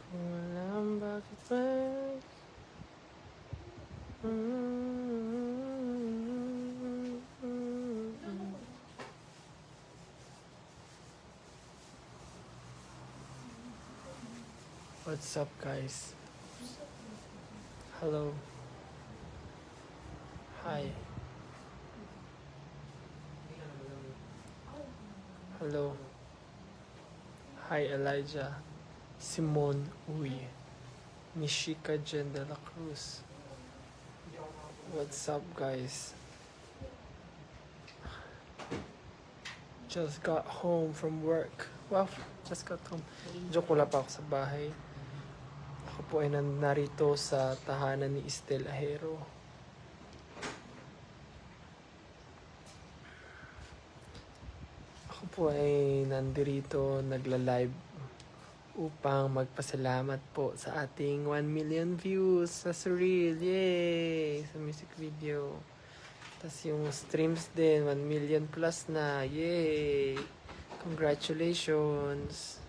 Walang bakit ba? What's up, guys? Hello. Hi. Hello. Hi, Elijah. Simone Uy. Nishika Jen de la Cruz. What's up, guys? Just got home from work. Wow, just got home. Joke, wala pa ako sa bahay. Ako po ay narito sa tahanan ni Estel Ahero. Ako po ay nandirito, nagla-live upang magpasalamat po sa ating 1 million views sa Surreal. Yay! Sa music video. Tapos yung streams din, 1 million plus na. Yay! Congratulations!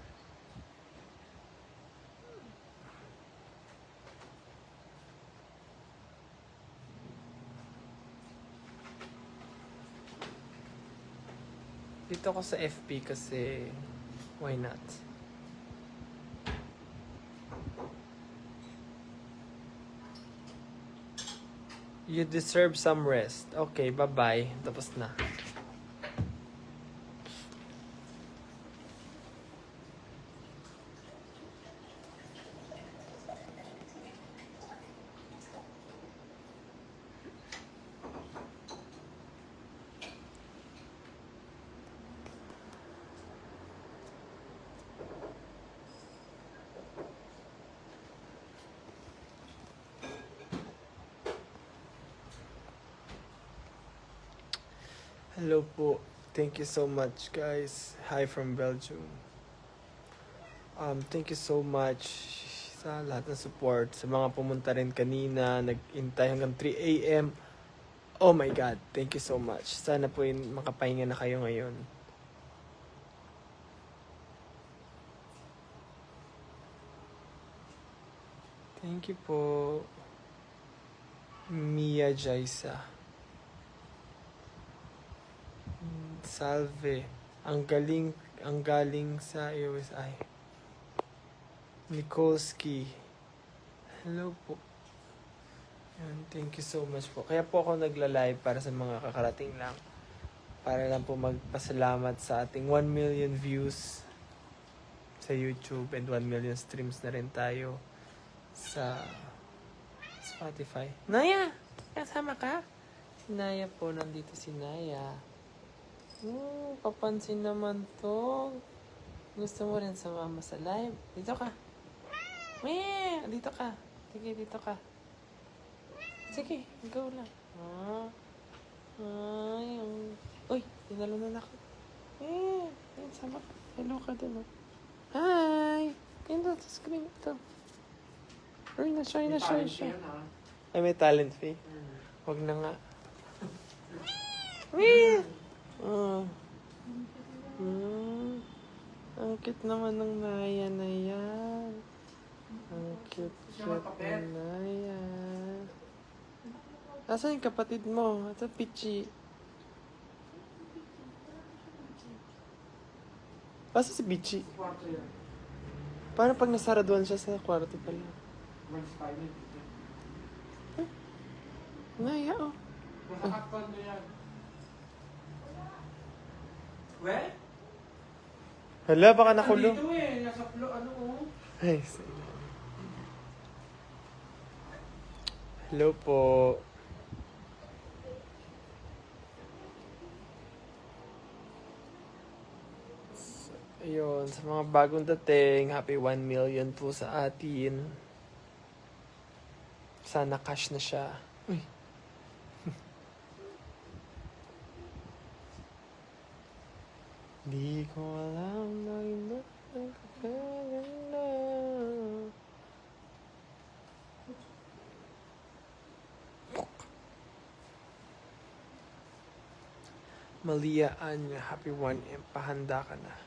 Dito ako sa FB kasi why not? You deserve some rest. Okay, bye-bye. Tapos na. Hello po. Thank you so much, guys. Hi from Belgium. Thank you so much sa lahat ng support. Sa mga pumunta rin kanina, nag-intay hanggang 3 a.m. Oh my God, thank you so much. Sana po makapahinga na kayo ngayon. Thank you po. Mia Jaisa. Salve. Ang galing sa USI. Nikolski. Hello po. Yan, thank you so much po. Kaya po ako nagla-live para sa mga kakarating lang. Para lang po magpasalamat sa ating 1 million views sa YouTube and 1 million streams na rin tayo sa Spotify. Naya! Kasama ka? Si Naya po, nandito si Naya. Papansin naman to. Gusto mo rin sumama sa live? Dito ka. Dito ka. Sige, dito ka. Sige, go lang. Uy, tinalunan ako. Sama ka. Hello ka dun. Hi! Pindot sa screen ito. Uy, na-shy. Ay, may talent fee. Huwag na nga. Ang cute naman ng Naya na yan. Ang cute ng Naya. Nasaan yung kapatid mo? Ito, Pichi. Basta si Pichi. Paano pag nasaraduan siya sa kwarto pala? Naya, oh. Masakakpan mo yan. Well? Hala, baka nakulong. Dito nasa floor, Ay, hello po. Ayun, sa mga bagong dating, happy 1 million po sa atin. Sana cash na siya. Uy. Di ko alam na iba ang kakaganda. Malia Anya, happy 1M, pahanda ka na.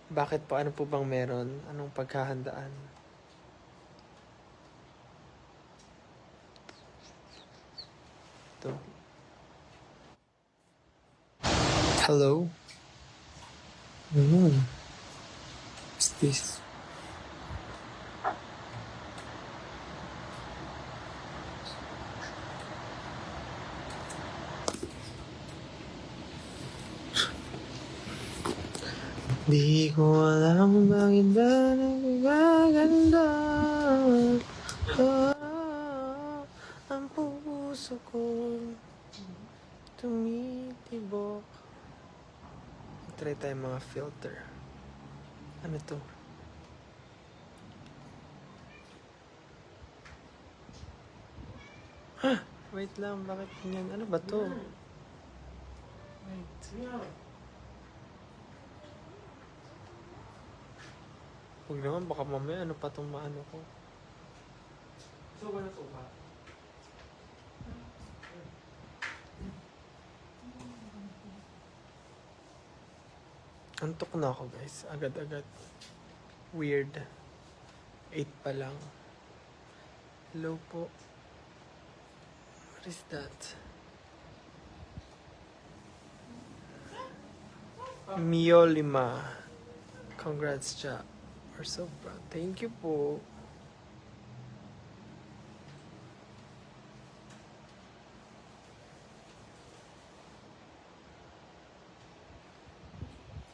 Bakit po? Ano po bang meron? Anong paghahandaan? Ito. Hello? What's this? Di ko alam bakit ba nagaganda. Ang puso ko tumitibok. Try tayo mga filter. Ano to? Wait lang, bakit ganyan? Ano ba to? Wait. Huwag naman, baka mamaya ano pa itong maano ko. Suba na suba. Antok na ako guys, agad-agad. Weird. 8 pa lang. Hello po. What is that? Mio Lima. Congrats, cha. We're so proud. Thank you po.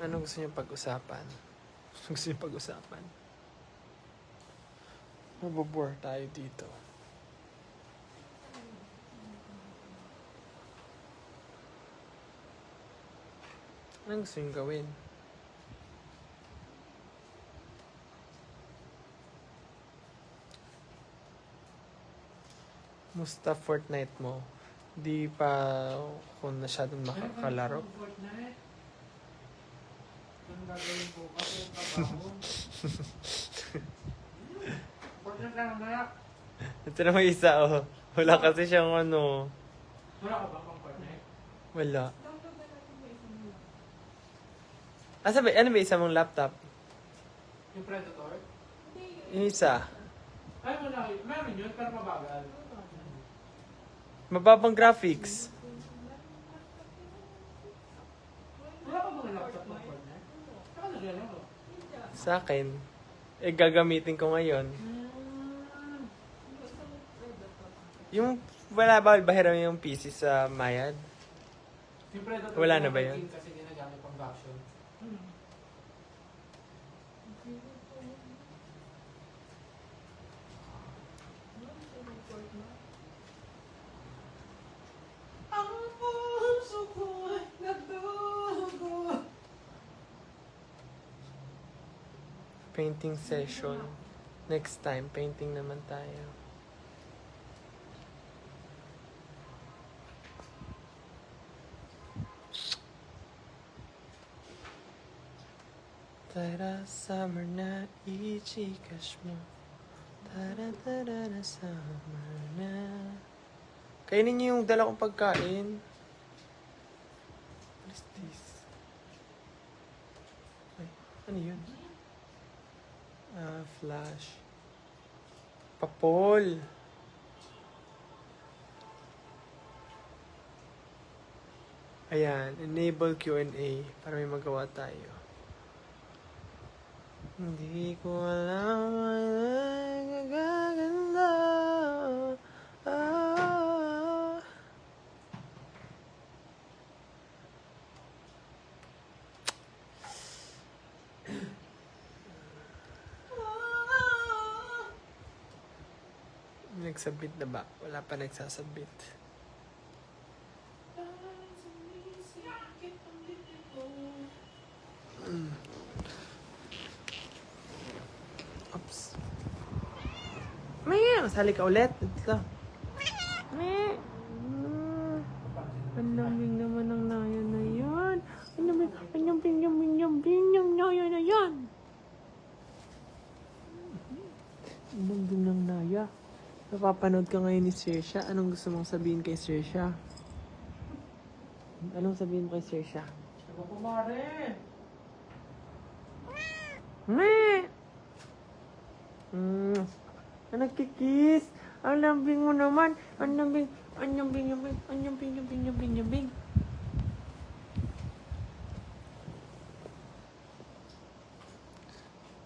Ano gusto niyo pag-usapan? Gusto niyo pag-usapan? Mabobore tayo dito. Anong gusto niyo gawin? Musta Fortnite mo? Di pa ako masyadong makakalaro. Fortnite. Anong gagawin po? Kasi yung trabaho. Fortnite lang naman. Ito naman isa, oh. Wala kasi siyang ano. Wala ka ba pang Fortnite? Wala. Sabi, ano ba isa mong laptop? Yung Predator? Yung isa. Ay, wala. Meron yun, pero mabagal. Mababang graphics. Wala ka mga laptop ng Fortnite? Saka nagyan ako. Sa akin. Gagamitin ko ngayon. Yung wala ba bahiram yung PC sa Mayad? Yung Predator, Wala na ba yun? Kasi ginagamit pang action. Ang puso ko'y nagdugo. Painting session. Next time, painting naman tayo. Tara, summer na, ichikash mo. Tara, tara na, summer na. Kainin niyo yung dala kong pagkain. What is this? Ay, ano yun? Flash. Papol. Ayan, enable Q&A para may magawa tayo. Hindi ko alam ay nagaganda. Nagsabit na ba? Wala pa nagsasabit. Oops. May, masali ka ulit. Ito. May. Ang lamig naman ng naya na yan. Ang lamig ng naya na yan. Ang lamig ng naya. Napapanood ka ngayon ni Saoirse. Anong gusto mong sabihin kay Saoirse? Anong sabihin mo kay Saoirse? Ako pumare. Me! Nagkikiss. Ang lambing mo naman. Ang lambing. Ang lambing, lambing. Ang lambing, lambing, lambing, lambing.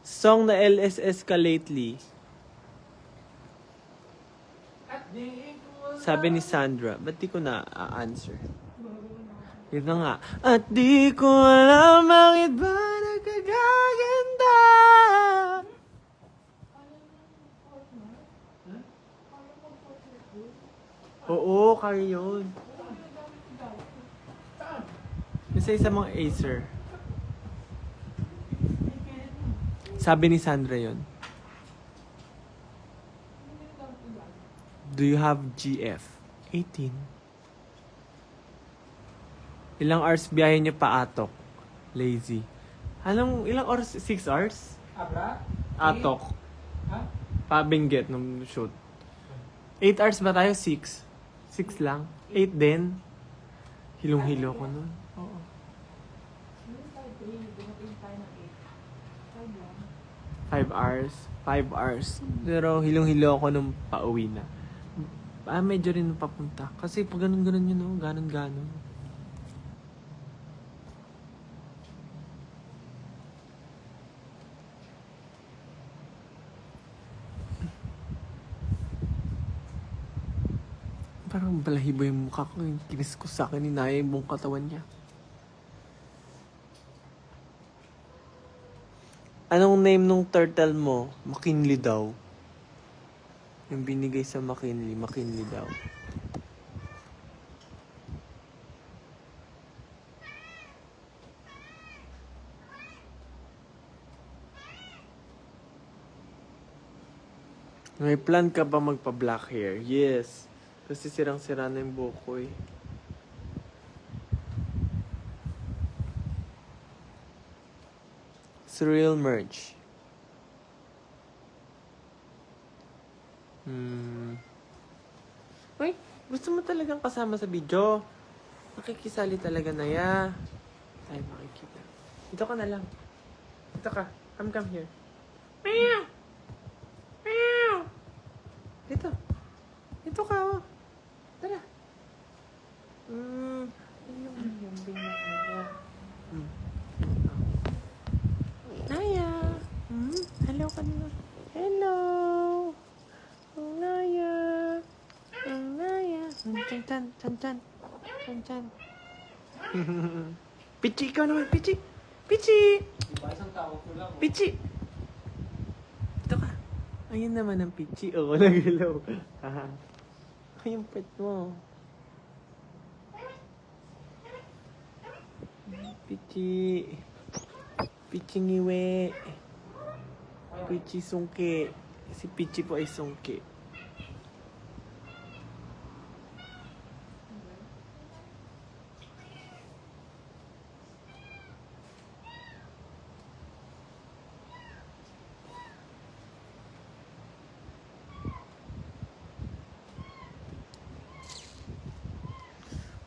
Song na LSS ka lately. At di ko Sabi ni Sandra. Ba't di ko na answer? Yun na nga. At di ko alam bakit ba nagkagaganda. Oo, kaya yun. Isa mga Acer. Sabi ni Sandra yun. Do you have GF? 18. Ilang hours biyahe niyo pa Atok? Lazy. Ilang hours? 6 hours? Abra? Atok. Ha? Pa Benguet nung shoot. 8 hours ba tayo? 6? 6 lang? 8 din? Hilong-hilo ko nun. Oo. 5 hours? 5 hours. Pero hilong-hilo ako nung pauwi na. Medyo rin nung papunta. Kasi pag ganun-ganun yun, no? Ganon-ganon. Parang balahibo yung mukha ko. Yung kinis ko sa akin, inaya yung buong katawan niya. Anong name nung turtle mo? McKinley daw. Yung binigay sa McKinley. McKinley daw. May plan ka ba magpa-black hair? Yes. Kasi sirang-sira na yung buhok ko eh. Surreal merge. Uy, gusto mo talagang kasama sa video? Nakikisali talaga na ya. Ay, makikita. Dito ka na lang. Dito ka. Come here. Meow! Meow! Dito. Dito ka, oh. Tara. Yung binaya. Naya. Hello ka na. Hello. Naya. Naya. Chan. Pichi, ikaw naman. Pichi. Diba isang tawag ko lang? Pichi. Ito ka. Ayun naman ang pichi. Oo, nag-hello. Ay, yung pet mo. Pichi. Pichi ngiwe. Pichi sungke. Si Pichi po ay sungke.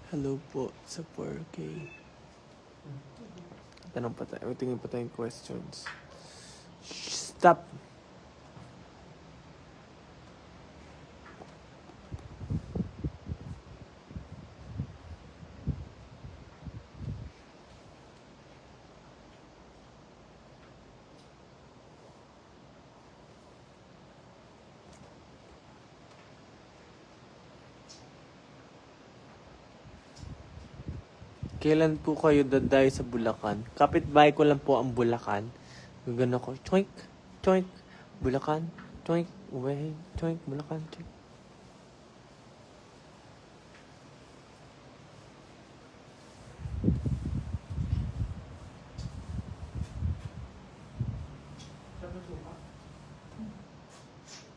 Hello po sa 4K. Tanong pa tayo. Tingin pa tayong questions. Stop! Kailan po kayo daday sa Bulacan? Kapitbahay ko lang po ang Bulacan. Gagano ko, choink, choink, Bulacan, choink, uwe, choink, Bulacan, choink.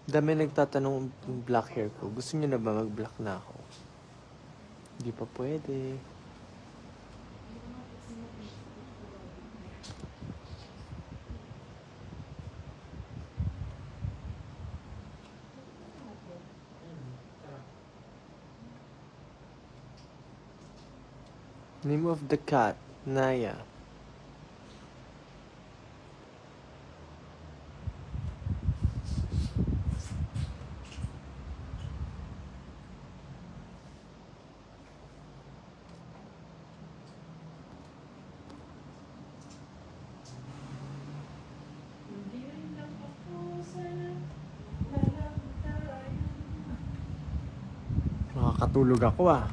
Dami nagtatanong yung black hair ko. Gusto niyo na ba mag-black na ako? Hindi pa pwede. Name of the cat, Naya. makatulog ako ah.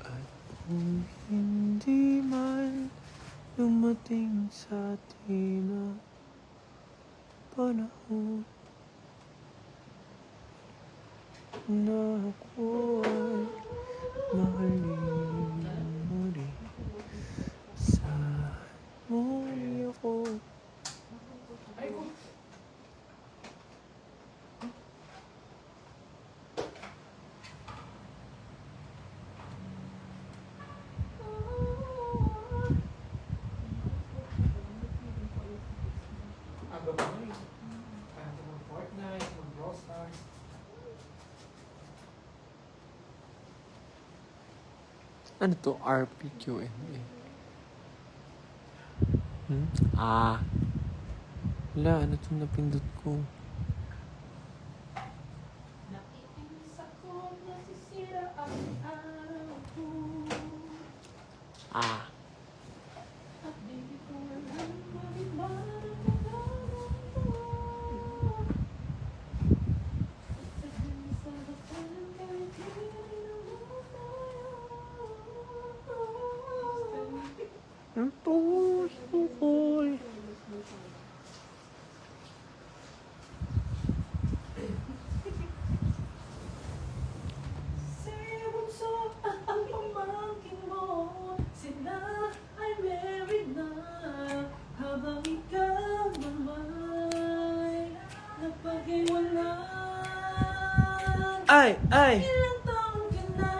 At kung hindi man dumating sa atin ang panahon na ako ay mahalin muli. Saan muli ako? Aga ba na eh? Kaya ito mag Fortnite, mag Brawl Stars. Ano to? RPQMA. Ah. Wala, ano itong napindot ko? Naiinis ako, nasisira ang araw ko. Ah. At di ko alam bakit ba nagkakaroon ko. Sabihin sa lakas kahit di naman tayo. Ang puso ko'y Si Bunso at ang pamangkin mo, sila ay married na. Habang ikaw naman napag-iwanan. Ay! Ilang taon ka na,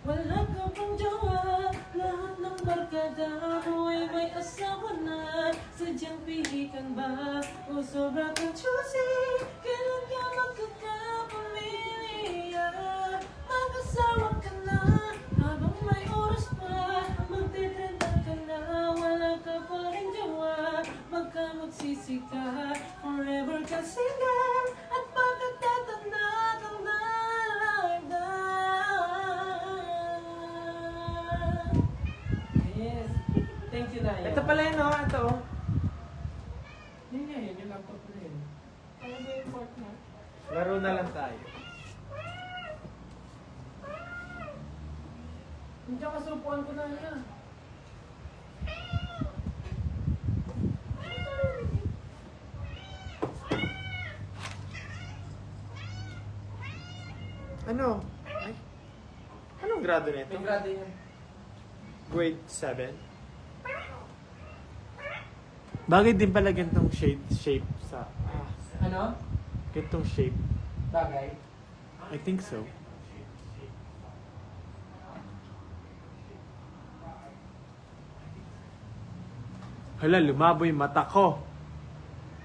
wala ka pang jowa. Lahat ng barkada mo ay may asawa na. Sadyang pilikan ba o sobra kang choosy? Kailan ka magkakapamilya? Mag-asawa ka na habang may oras pa. Magtitrenta ka na, wala ka pa rin jowa. Magkamugsisi ka, forever ka single. At pagkatatanda kang nalagda. Yes. Thank you, Naya. Ito pala yun, oh. Ito, oh. Yun nga yun, yung laptop ko rin. Ano ba yung Fortnite? Laro na lang tayo. Hindi ka supuan ko na yan. Ano? Ay. Anong grado nito? May grado yan. Grade 7. Bagay din pala ganitong shape sa... Ano? Ganitong shape. Bagay. I think so. Hala, lumabo yung mata ko.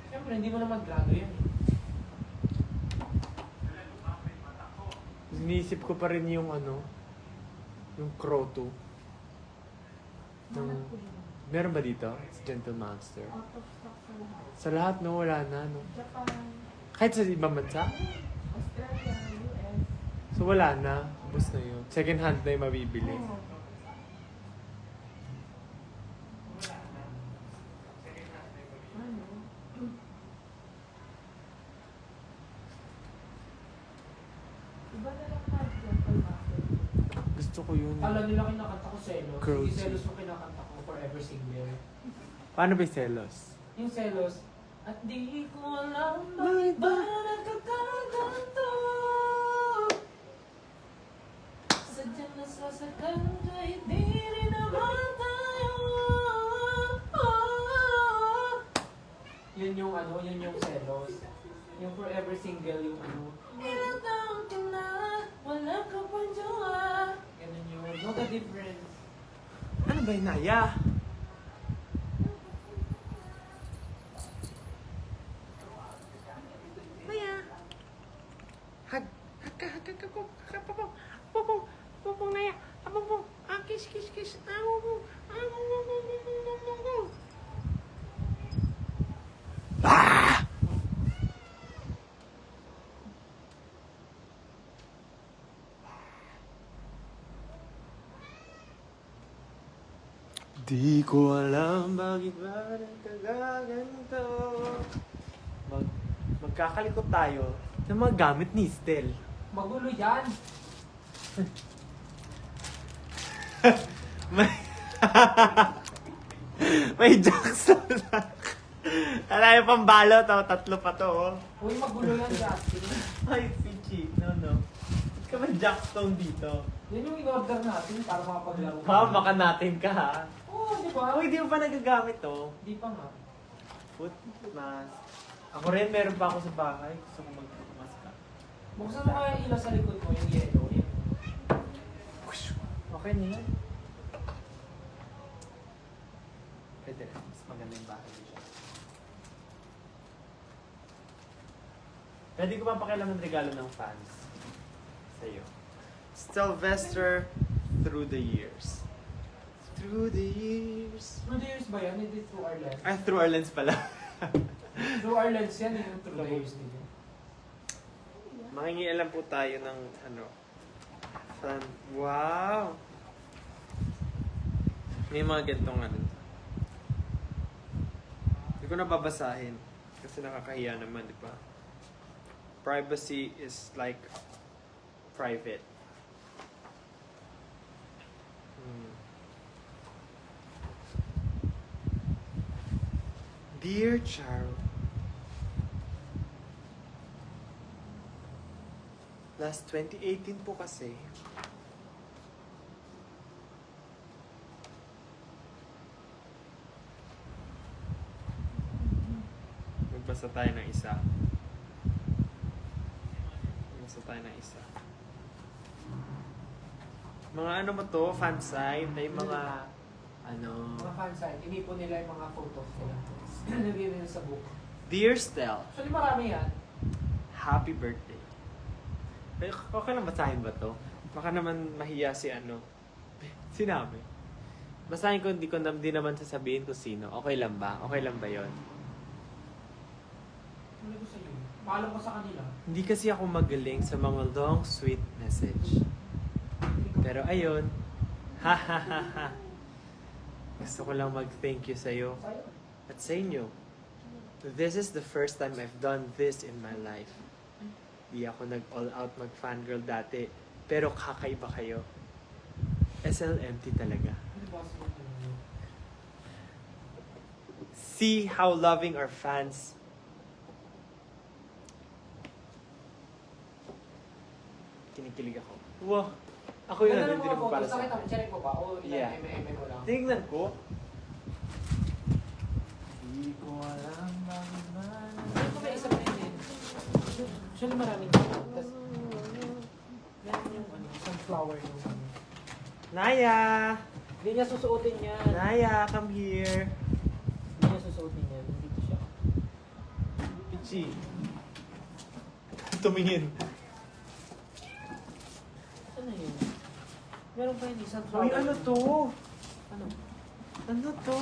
Siyempre, hindi mo naman grado yan. Iniisip ko pa rin yung ano, yung Crow 2. Meron ba dito? It's Gentle Monster. Out of stock sa lahat. Sa lahat, no? Wala na, no? Japan, Kahit sa ibang bansa? Australia, US. So wala na. Ubus na yun. Second hand na yung mabibili. Oh. Ano? Iba na lang na Gentle Master. Gusto ko yun. Alam nila kinakanta ko Selos. Crow Yung Sea. Selos mo kinakanta ko forever single. Paano ba yung selos? Yung Selos. At di ko alam bakit ba nagkakaganto. Sadyang nasasaktan kahit di rin naman tayo. Yun yung ano, yun yung Selos. Yung forever single, yung ano. Ilang taon ka na, wala ka pang jowa. Ganun yun. Know the difference. Ano ba yung Naya? Naya. Hag. Pupong Naya. Pupong. Kiss. Ah! Di ko alam bakit ba nagkagaganto. Magkakalikot tayo ng mga gamit ni Estel. Magulo yan. May, may Jackson na. Alay, pambalot. Oh, 3 pa to. Oh. Uy, magulo yan, Justin. Ay, Pichi. No. Ba't ka may Jackstone dito? Yan yung in-order natin para makapaglaro. Baka natin ka ha. Oo, di ba? Ako hindi mo pa nagagamit to. Di pa nga. Foot mask. Ako rin, meron pa ako sa bahay. Gusto ko mag-foot mask ka. Buksan mo kaya ilaw sa likod mo yung yellow. Yan. Okay na yan. Pwede rin. Mas maganda yung bahay siya. Pwede ko ba pakialam ng regalo ng fans? Sa'yo. Sylvester through the years. Through the years. Through the years ba yan? Hindi through our lens. Ay, through our lens pala. Through our lens yan, yung through the years din. Makingialam po tayo ng ano. Fan. Wow! May mga gantong ano. Hindi ko na babasahin. Kasi nakakahiya naman, di ba? Privacy is like private. Dear Charo, last 2018 po kasi, magbasa tayo ng isa. Mga ano mo to, fansite, ay mga ano. Mga fansite, inipon nila yung mga photos nila. Nilagay nila sa book. Dear Stel, Actually, marami yan. happy birthday. Ay, okay lang basahin ba to? Baka naman mahiya si ano. Sinabi. Basahin ko, di naman sasabihin ko sino. Okay lang ba? Okay lang ba yon? Ano ko sa iyo? Paalam ko sa kanila. Hindi kasi ako magaling sa mga long, sweet message. Pero ayun. Ha ha ha ha. Gusto ko lang mag-thank you sa'yo. Sa'yo? At sa inyo. This is the first time I've done this in my life. Di ako nag-all out mag-fangirl dati. Pero kakaiba kayo. SLMT talaga. Ano ba sa iyo? See how loving our fans. Kinikilig ako. Wow. Ako yun, Ano hindi mga naman para photos? sa Nakita mo, check mo ba? O Yeah. ilang mo lang? Tingnan ko. Di ko alam bakit ba. Ano ko may isa pa yun eh? Actually, maraming tapos meron yung ano, sunflower yung ano. Naya! Hindi niya susuotin yan. Naya, come here. Hindi niya susuotin yan. Dito siya. Pichi. Tumingin. Ano yun? Meron pa yun, sunflower. Uy, ano to? Ano? Ano to?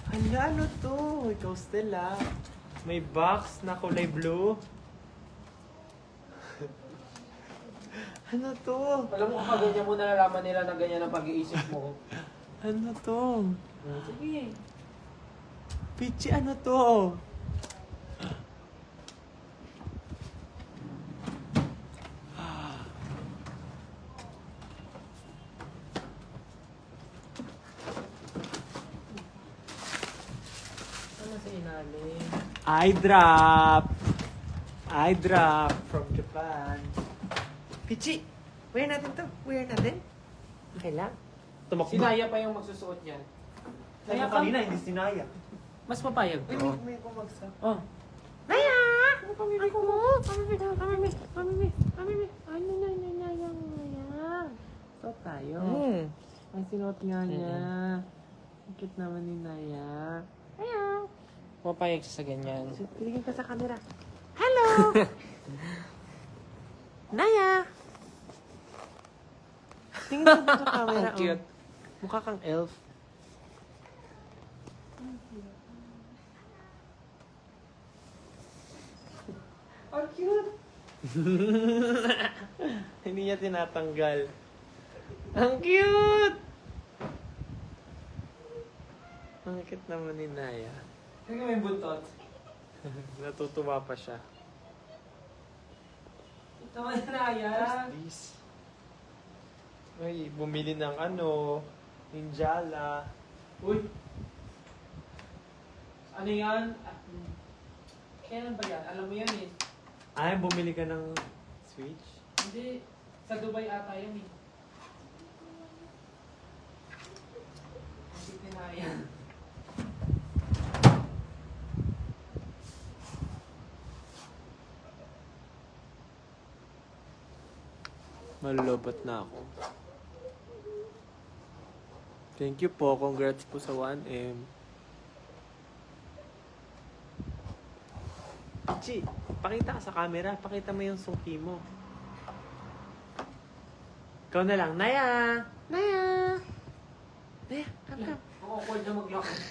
Hala, ano to? Ikaw, Stella. May box na kulay blue. Ano to? Alam mo, kapag ganyan mo nalalaman nila na ganyan ang pag-iisip mo. Ano to? Sige. Pichi, ano to? Ano sa ilalim? Eye drop. Eye drop from Japan. Pichi, wear natin to. Wear natin. Okay lang. Si Naya pa yung magsusuot niyan. Naya Naya kanina, hindi sinaya. Mas papayag Uy, to. may kumagsak. Oh. Naya! Ano pamimig ko? Pamimig. Ano na, Naya. Suot tayo. Hmm. Ang sinuot nga niya. Ang cute naman ni Naya. Ayaw. Papayag siya sa ganyan. Tingin ka sa camera. Hello! Naya! Tingin ka sa camera. Ang cute. Mukha kang elf. Ang cute. Hindi niya tinatanggal. Ang cute! Ang cute naman ni Naya. Tingnan mo yung buntot. Natutuwa pa siya. Ito man na What's this? Ay, bumili ng Ninjala. Uy! Ano yan? Kailan ba yan? Alam mo yan eh. Ay, bumili ka ng Switch? Hindi. Sa Dubai ata yan eh. Hindi na yan. Malulobot na ako. Thank you po. Congrats po sa 1M. Chi, pakita ka sa camera. Pakita mo yung suki mo. Ikaw na lang. Naya! Naya! Naya, come, come. Ang awkward na maglakad.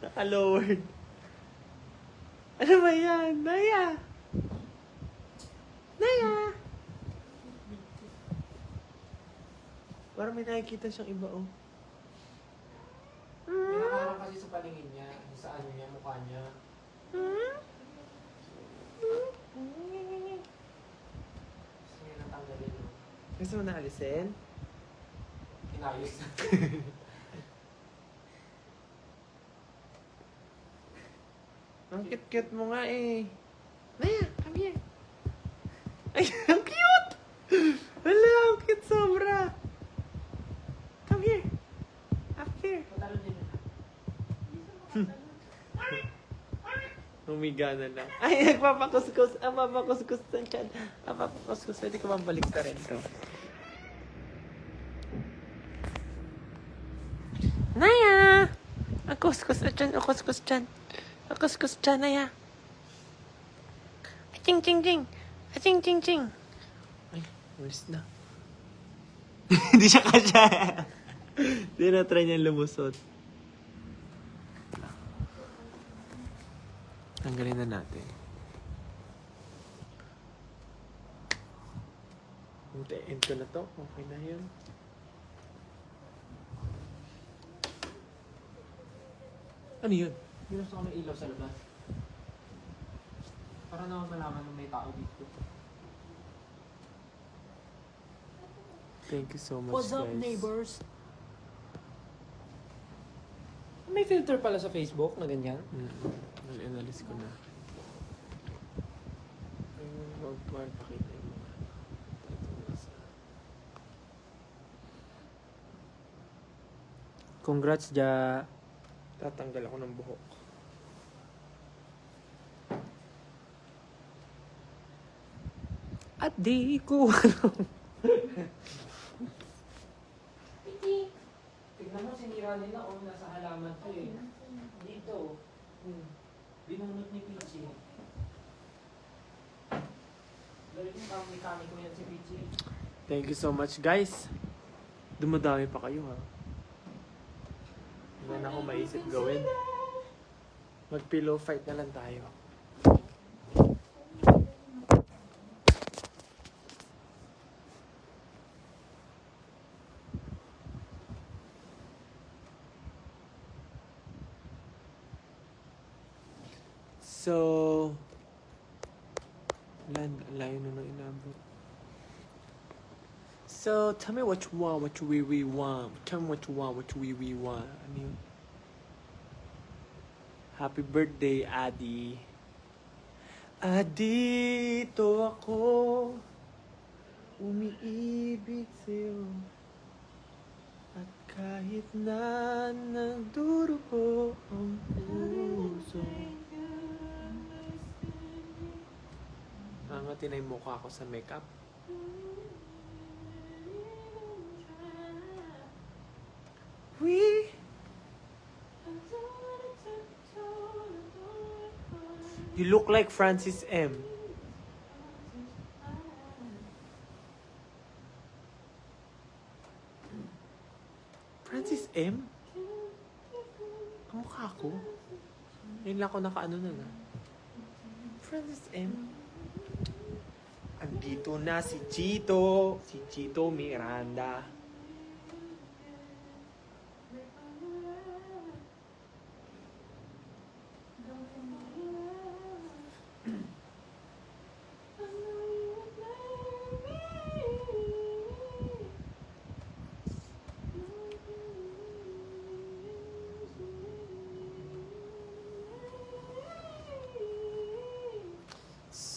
Naka-lowered. Ano ba yan? Naya! Naya! Parang may nakikita siyang iba, oh. May nakarang kasi sa paningin niya. Sa ano niya, mukha niya. Gusto niya natanggalin. No? Gusto mo na alisin? Inayos na. Ang cute-cute mo nga eh. Naya, come here. Ay, ang cute! Wala, ang cute sobra. Come here. Up here. Matalo din. Humiga na lang. Ay, nagpapakuskus. Ang papakuskus na siya. Ang papakuskus. Pwede ko bang balik sa rin to? Naya! Ang kuskus na dyan. Ang kuskus dyan. Ang kuskus dyan, Naya. Aching, ching, ching. Aching, ching, ching. Ay, ulis na. Hindi siya kasya. Hindi na try niya lumusot. Tanggalin na natin. Hintayin ko na to. Okay na yun. Ano yun? Ginusto ko ng ilaw sa labas. Para naman malaman na may tao dito. Thank you so much, What's up, guys. neighbors? May filter pala sa Facebook na ganyan. Inalis ko na. Huwag pakita yung mga. Congrats, Ja. Tatanggal ako ng buhok. At di ko Tignan mo, sinira nila o nasa halaman to eh. Dito. Binunot ni Pichi. Galing yung pang mekaniko yan si Pichi. Thank you so much, guys. Dumadami pa kayo, ha? Hindi na ako maisip gawin. Mag-pillow fight na lang tayo. So, layo na nang inabot. So, tell me what you want, what you really want. Tell me what you want, what you really want. Ano yun? Happy birthday, Adi. Adi, ito ako. Umiibig sa'yo. At kahit na nagdurugo ang puso. Angatin na yung mukha ko sa makeup. You look like Francis M. Francis M? Kamukha ko. Ngayon lang ako nakaano na na. Francis M. Andito na si Chito. Si Chito Miranda.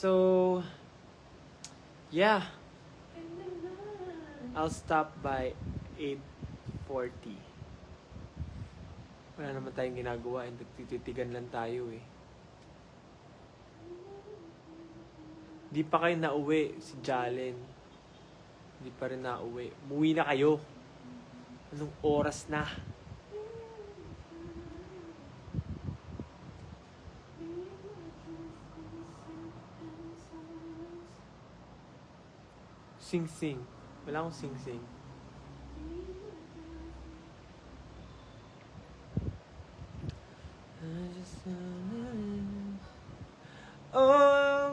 So, yeah. I'll stop by 8:40. Wala naman tayong ginagawa. Nagtititigan lang tayo eh. Di pa kayo nauwi, si Jalen. Di pa rin nauwi. Umuwi na kayo. Anong oras na? Sing-sing. Wala akong sing-sing. Oh,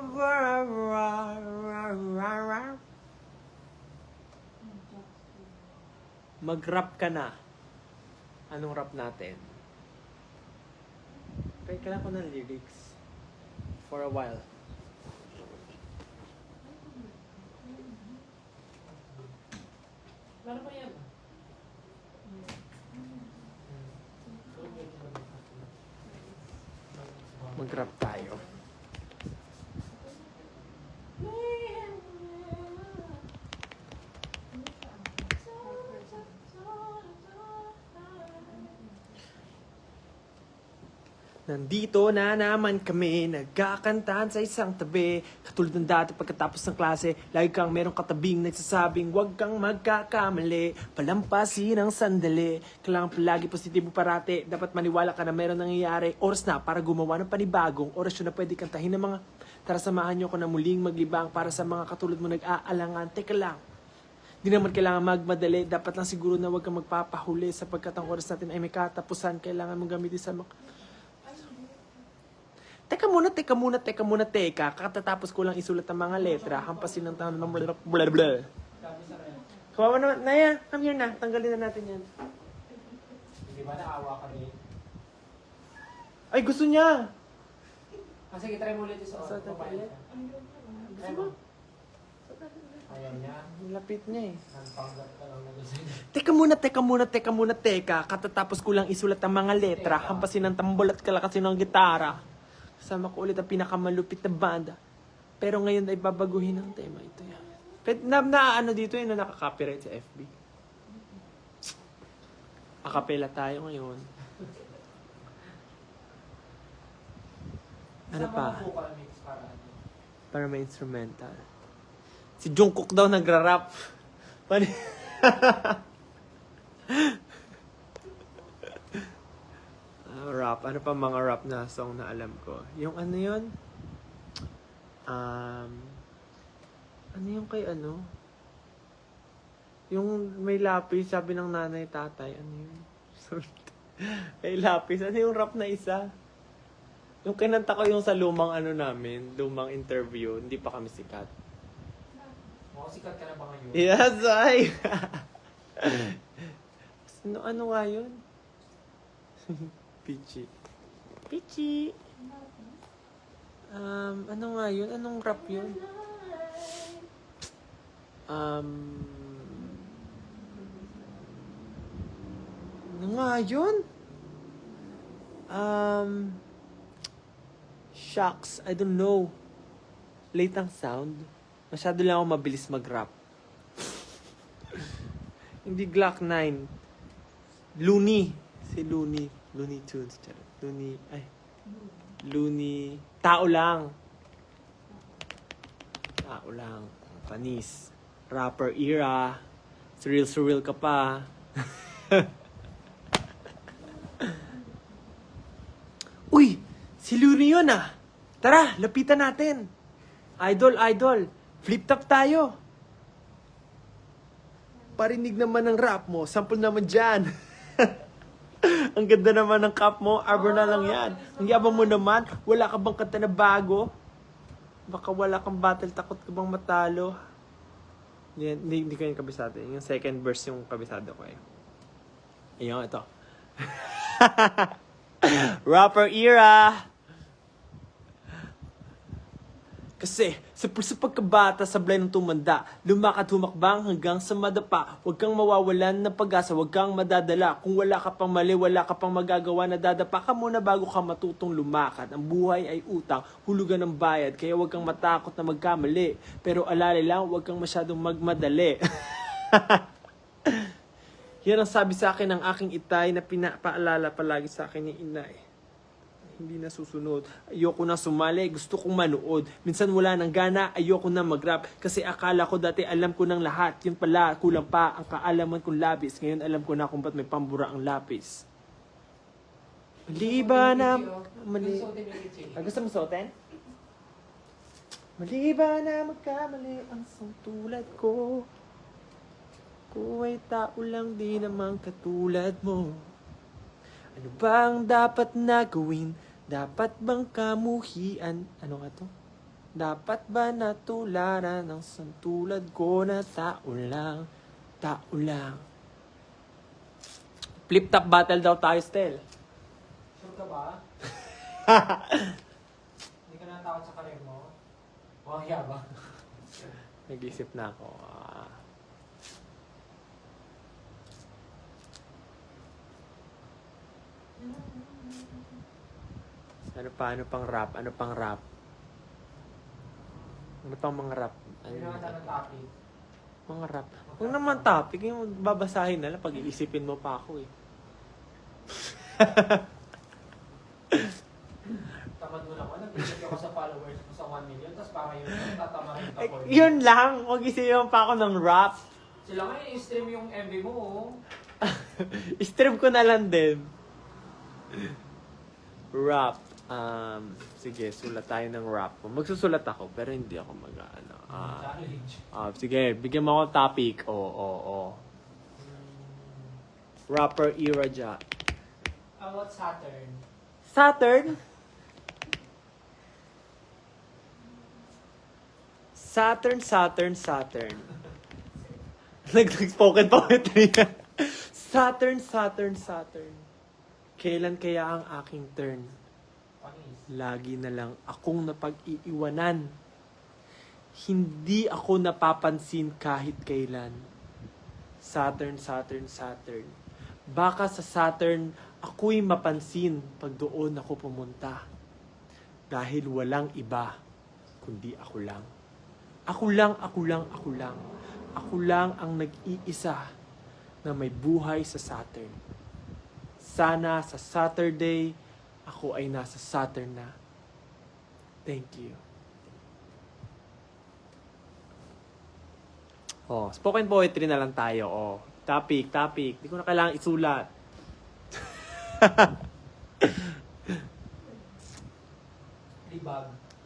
mag-rap ka na. Anong rap natin? Kailangan ko ng lyrics. For a while. Paano pa yan? Mag-rap tayo. Nandito na naman kami, nagkakantahan sa isang tabi. Katulad ng dati pagkatapos ng klase, lagi kang merong katabing nagsasabing huwag kang magkakamali, palampasin ang sandali. Kailangan palagi positibo parate, dapat maniwala ka na meron nangyayari. Oras na para gumawa ng panibagong orasyon na pwede kantahin ng mga. Tara samahan niyo ako na muling maglibang para sa mga katulad mo nag-aalangan. Teka lang, di naman kailangan magmadali, dapat lang siguro na huwag kang magpapahuli sapagkat ang oras natin ay may katapusan. Kailangan mong gamitin sa Teka muna, katatapos ko lang isulat ang mga letra, hampasin ng taon ng blablabla. Kawawa naman, Naya, come here na, tanggalin na natin yan. Di ba naawa kami? Ay, gusto niya! Sige, try mo ulit sa Sa ulit? Try mo. Ayaw niya. Lapit niya eh. Nagpanggap ka lang na gusto niya. Teka, katatapos ko lang isulat ang mga letra, hampasin ng tambol at kalakasin ng gitara. Kasama ko ulit ang pinakamalupit na banda. Pero ngayon ay babaguhin ang tema ito yan. Ano dito yun na nakaka-copyright sa FB. Akapela tayo ngayon. Ano pa? vocal mix para ano? Para may instrumental. Si Jungkook daw nagra-rap. Rap. Ano pa mga rap na song na alam ko? Yung ano yun? Ano yung kay ano? Yung may lapis, sabi ng nanay, tatay. Ano yun? May lapis. Ano yung rap na isa? Yung kinanta ko yung sa lumang ano namin, lumang interview, hindi pa kami sikat. Sikat ka na ba ngayon? Yes, ay! ano nga yun? Pichi. Ano nga yun? Anong rap yun? Ano nga yun? Shucks, I don't know. Late ang sound. Masyado lang ako mabilis mag-rap. Hindi Glock 9. Looney. Si Looney. Looney Tunes. Looney. Tao lang. Panis. Rapper era. Surreal ka pa. Uy! Si Looney yun ah! Tara, lapitan natin. Idol. Flip top tayo. Parinig naman ng rap mo. Sample naman dyan. Ang ganda naman ng cap mo. Arbor na lang yan. Ang yabang mo naman. Wala ka bang kanta na bago? Baka wala kang battle. Takot ka bang matalo? Hindi ko yung kabisado. Yung second verse yung kabisado ko eh. Ayun, ito. Rapper era. Kasi sa pagkabata, sablay ng tumanda, lumakad humakbang hanggang sa madapa. Huwag kang mawawalan ng pag-asa, huwag kang madadala. Kung wala ka pang mali, wala ka pang magagawa, nadadapa ka muna bago ka matutong lumakad. Ang buhay ay utang, hulugan ng bayad, kaya huwag kang matakot na magkamali. Pero alala lang, huwag kang masyadong magmadali. Yan ang sabi sa akin ng aking itay na pinapaalala palagi sa akin ni inay. Hindi na susunod. Ayoko na sumali, gusto kong manood. Minsan wala nang gana, ayoko na mag-rap. Kasi akala ko dati alam ko ng lahat. Yun pala, kulang pa ang kaalaman kong labis. Ngayon alam ko na kung ba't may pambura ang lapis. Mali ba na... Mali... Gusto mo suotin? Mali ba na magkamali ang isang tulad ko? Ko ay tao lang di naman katulad mo. Ano bang dapat na gawin? Dapat bang kamuhian? Ano nga to? Dapat ba natularan ng santulad ko na tao lang? Tao lang. Flip-top battle daw tayo, Stel. Sure ka ba? Hindi ka natakot sa karir mo? Wahya ba? Nag-isip na ako. Ano pa? Ano pang rap? Ano pang rap? Ano pang mga rap? Hindi naman tayo topic. Mga rap. Huwag naman topic. Yung babasahin na lang. Pag-iisipin mo pa ako eh. Tamad mo naman. Nag-isip ako sa followers mo sa 1 million. Tapos para yun, tatamarin ka po. Yun lang. Huwag isipin pa ako ng rap. Sila nga i-stream yung MV mo. Oh. Stream ko na lang din. Rap. Sige, sulat tayo ng rap. Magsusulat ako, pero hindi ako mag-ano. Challenge. Sige, bigyan mo ako topic. Rapper era dyan. About Saturn. Saturn? Saturn. Nag-spoken poetry. Saturn. Kailan kaya ang aking turn? Panis. Lagi na lang akong napag-iiwanan. Hindi ako napapansin kahit kailan. Saturn. Baka sa Saturn, ako'y mapansin pag doon ako pumunta. Dahil walang iba, kundi ako lang. Ako lang ang nag-iisa na may buhay sa Saturn. Sana sa Saturday, ako ay nasa Saturn na. Thank you. Spoken poetry na lang tayo. Topic. Di ko na kailangan isulat.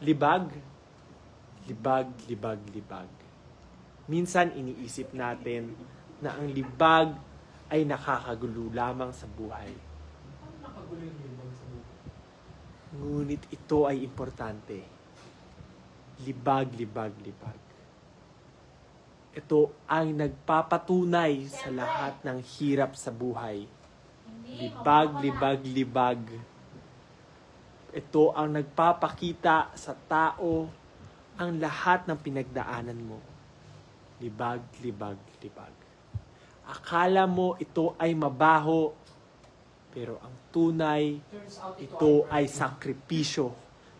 Libag. Libag. Minsan iniisip natin na ang libag ay nakakagulo lamang sa buhay. Paano nakagulo yung libag sa buhay? Ngunit ito ay importante. Libag. Ito ay nagpapatunay sa lahat ng hirap sa buhay. Libag. Ito ang nagpapakita sa tao ang lahat ng pinagdaanan mo. Libag. Akala mo ito ay mabaho, pero ang tunay, Turns out ito ay sakripisyo.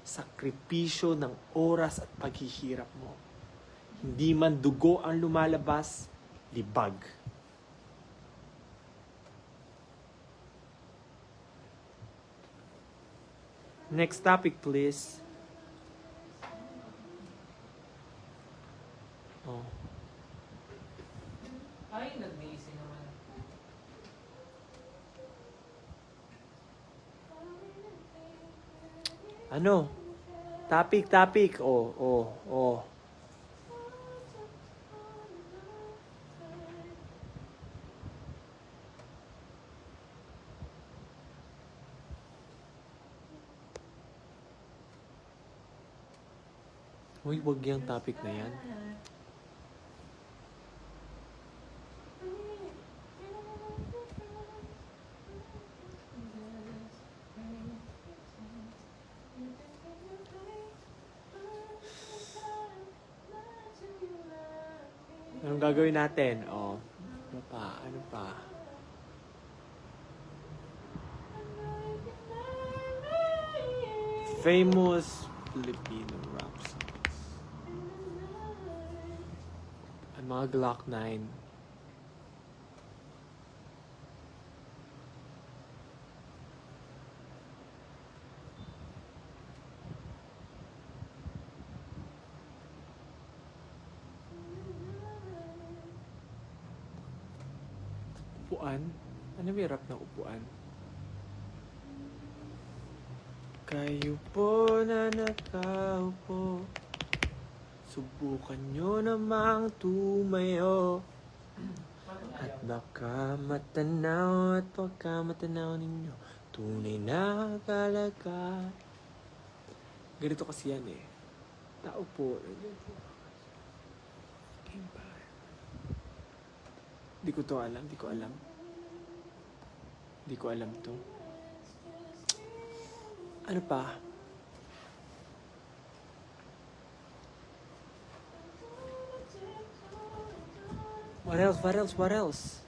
Sakripisyo ng oras at paghihirap mo. Hindi man dugo ang lumalabas, libag. Next topic, please. Ay, nag-busy naman. Ano? Topic. Uy, wag yung topic na yan. Anong gagawin natin? Oh, ano pa? Ano pa? Famous Filipino rap songs. Ang mga Glock 9. Upuan? Ano may rap ng upuan? Kayo po na nakaupo, subukan nyo namang tumayo. At baka matanaw at baka matanaw ninyo tunay na kalaga. Ganito kasi yan eh. Tao po. Di ko to alam. Di ko alam. Di ko alam to. Ano pa? What else? What else? What else?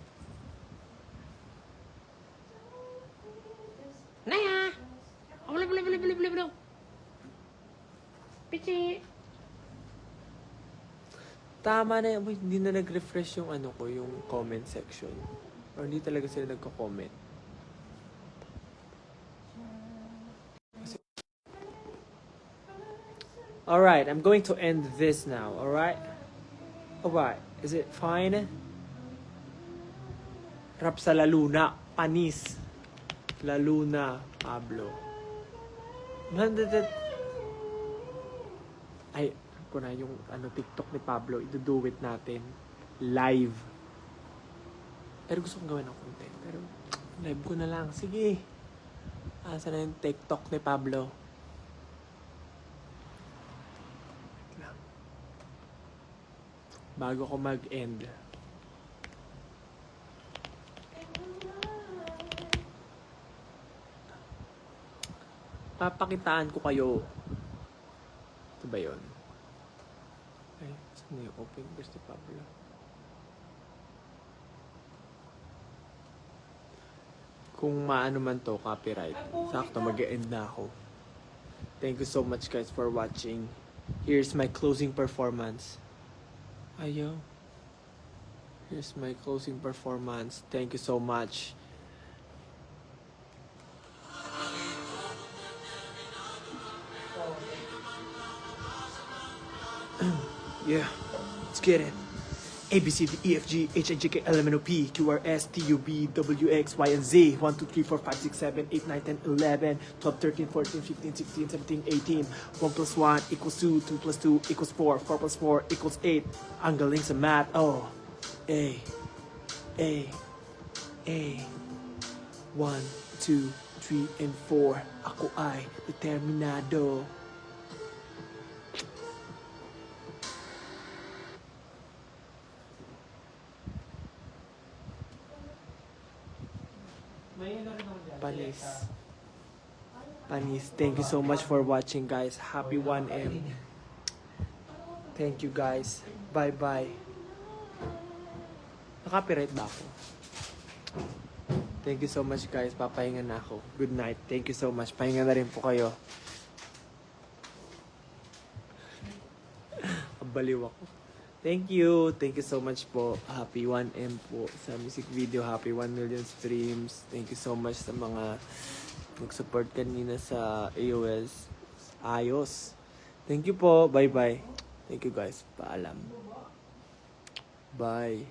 Naya! Bulaw! Pichi! Tama na yan. Uy, hindi na nag-refresh yung ano ko, yung comment section. Or hindi talaga sila nagko-comment. Alright, I'm going to end this now, alright? Alright, is it fine? Rap sa Laluna, Panis. Laluna, Pablo. Ay, ko na yung TikTok ni Pablo, i-do-it natin live. Pero gusto kong gawin ng content. Pero live ko na lang. Sige. Asa na yung TikTok ni Pablo? Wait lang. Bago ko mag-end. Papakitaan ko kayo. Ito ba yun? Ay, saan na yung open verse ni Pablo? Kung maano man to, copyright. Sakto, mag-e-end na ako. Thank you so much guys for watching. Here's my closing performance. Ayaw. Here's my closing performance. Thank you so much. Yeah, let's get it. A, B, C, D, E, F, G, H, I, J, K, L, M, N, O, P, Q, R, S, T, U, V, W, X, Y, and Z. 1, 2, 3, 4, 5, 6, 7, 8, 9, 10, 11, 12, 13, 14, 15, 16, 17, 18. 1 plus 1 equals 2, 2 plus 2 equals 4, 4 plus 4 equals 8. Ang galing sa math. Oh, A, 1, 2, 3, and 4. Ako ay determinado. Panis. Panis. Thank you so much for watching, guys. Happy 1M. Thank you, guys. Bye-bye. Nakapiright ba ako? Thank you so much, guys. Papahinga na ako. Good night. Thank you so much. Pahinga na rin po kayo. Baliw ako. Thank you. Thank you so much po. Happy 1M po sa music video. Happy 1 million streams. Thank you so much sa mga nag-support kanina sa AOS. Ayos. Thank you po. Bye-bye. Thank you guys. Paalam. Bye.